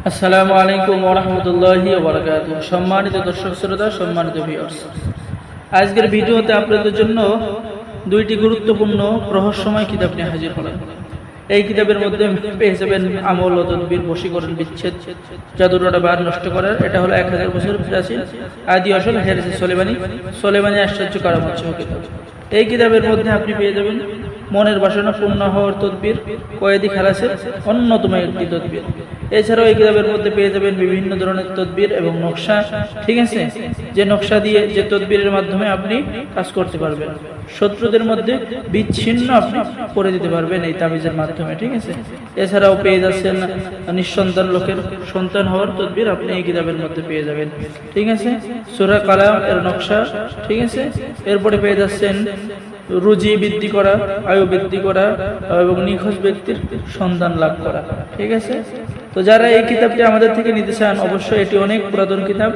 আসসালামু আলাইকুম ওয়া রাহমাতুল্লাহি ওয়া বারাকাতুহু। সম্মানিত দর্শক শ্রোতা, সম্মানিত ভিউয়ার্স, আজকের ভিডিওতে আপনাদের জন্য দুইটি গুরুত্বপূর্ণ রহস্যময় কিতাব নিয়ে হাজির হলাম। এই কিতাবের মধ্যে পেয়ে যাবেন আমল ও তদবির, বশীকরণ, বিচ্ছেদ, জাদুটোনা বার নষ্ট করার। এটা হলো 1000 বছর প্রাচীন আদি আসল হেরেস সোলেমানি আশ্চর্য কারামত সহ কিতাব। এই কিতাবের মধ্যে আপনি পেয়ে যাবেন মনের বাসনা পূর্ণ হওয়ার তদবির, কয়েদি খালাসের অন্যতম একটি তদবির। এছাড়াও এই কিতাবের মধ্যে পেয়ে যাবেন বিভিন্ন ধরনের তদবির এবং নকশা, ঠিক আছে, যে নকশা দিয়ে যে তদবিরের মাধ্যমে আপনি কাজ করতে পারবেন, শত্রুদের মধ্যে বিচ্ছিন্ন আপনি করে দিতে পারবেন এই তাবিজের মাধ্যমে, ঠিক আছে। এছাড়াও পেয়ে যাচ্ছেন নিঃসন্তান লোকের সন্তান হওয়ার তদবির আপনি এই কিতাবের মধ্যে পেয়ে যাবেন, ঠিক আছে। সূরা কালাম এর নকশা, ঠিক আছে। এরপরে পেয়ে যাচ্ছেন রুজি বৃদ্ধি করা, আয়ু বৃদ্ধি করা এবং নিখোঁজ ব্যক্তির সন্ধান লাভ করা, ঠিক আছে। তো যারা এই কিতাবটি আমাদের থেকে নিতে চান, অবশ্যই এটি অনেক পুরাতন কিতাব,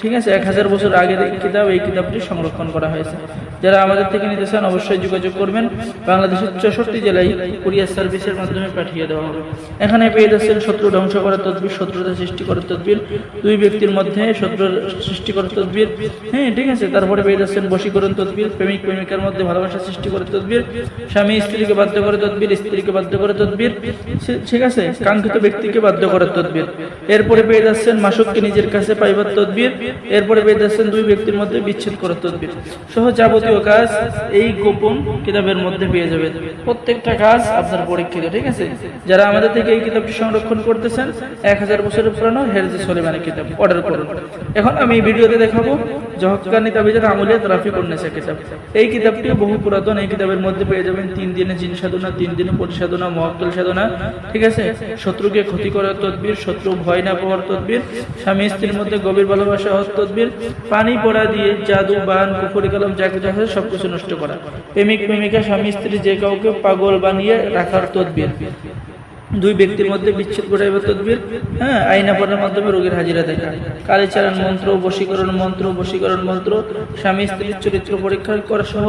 ঠিক আছে। 1000 বছর আগের কিতাব, এই কিতাবটি সংরক্ষণ করা হয়েছে। যারা আমাদের থেকে নিতে চান অবশ্যই যোগাযোগ করবেন। বাংলাদেশের 64 জেলায় কুরিয়ার সার্ভিসের মাধ্যমে পাঠিয়ে দেওয়া হবে। এখানে পেয়ে যাচ্ছেন শত্রু ধ্বংস করার তদবির, শত্রুতা সৃষ্টি করার তদবির, দুই ব্যক্তির মধ্যে শত্রু সৃষ্টি করার তদবির, হ্যাঁ, ঠিক আছে। তারপরে পেয়ে যাচ্ছেন বশীকরণ তদবির, প্রেমিক প্রেমিকার মধ্যে ভালোবাসা সৃষ্টি করার তদবির, স্বামী স্ত্রীকে বাধ্য করে তদবির, স্ত্রীকে বাধ্য করে তদবির, ঠিক আছে, কাঙ্ক্ষিত ব্যক্তিকে বাধ্য করার তদবির। এরপরে পেয়ে যাচ্ছেন মাসুককে নিজের কাছে পাইবার তদবির। এরপরে পেয়ে যাচ্ছেন দুই ব্যক্তির মধ্যে বিচ্ছেদ করার তদবির সহ যাবতীয় কাজ এই গোপন কিতাবের মধ্যে পেয়ে যাবেন। প্রত্যেকটা কাজ আপনার পরীক্ষিত, ঠিক আছে। যারা আমাদের থেকে এই কিতাবটি সংরক্ষণ করতেছেন, 1000 বছরের পুরানো হেরেস সোলেমানি কিতাব অর্ডার করুন। এখন আমি এই ভিডিওতে দেখাবো জহকানি তাবিজের আমলিয়াত রাফি কুন্নেসা কিতাব। এই কিতাবটিও বহু পুরাতন। এই কিতাবের মধ্যে পেয়ে যাবেন 3 দিনে জিন সাধনা, 3 দিনে পরিসাধনা, মুআক্কাল সাধনা, ঠিক আছে, শত্রুকে ক্ষতি করার তদবির, শত্রু ভয় না পাওয়ার তদবির, স্বামী স্ত্রীর মধ্যে গভীর ভালোবাসা হওয়ার তদবির, পানি পড়া দিয়ে জাদু, বান, কুফরি কালাম যা কিছু আছে সবকিছু নষ্ট করা, প্রেমিক প্রেমিকা, স্বামী স্ত্রী যে কাউকে পাগল বানিয়ে রাখার তদবির, দুই ব্যক্তির মধ্যে বিচ্ছেদ ঘটাইবার তদবির, হ্যাঁ, আইনা পড়ার মাধ্যমে রোগীর হাজিরা দেখা, কালীচারণ মন্ত্র, বশীকরণ মন্ত্র, স্বামী স্ত্রীর চরিত্র পরীক্ষা করা সহ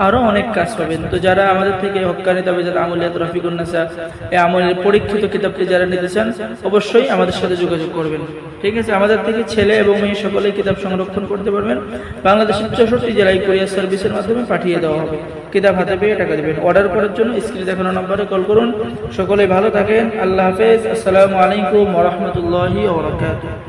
আরো অনেক কাজ পাবেন। তো যারা আমাদের থেকে হক্কানি তাবিজের আমলিয়াত রাফি কুন্নেসা এই আমলের পরীক্ষিত কিতাবটি যারা নিতে চান, অবশ্যই আমাদের সাথে যোগাযোগ করবেন, ঠিক আছে। আমাদের থেকে ছেলে এবং মেয়ে সকলেই কিতাব সংরক্ষণ করতে পারবেন। বাংলাদেশের 64 জেলায় কুরিয়ার সার্ভিসের মাধ্যমে পাঠিয়ে দেওয়া হবে। কিতাব হাতে পেয়ে টাকা দেবেন। অর্ডার করার জন্য স্ক্রিনে দেখানো নম্বরে কল করুন। সকলে ভালো থাকেন। আল্লাহ হাফেজ। আসসালামু আলাইকুম ওয়া রাহমাতুল্লাহি ওয়া বারাকাতুহু।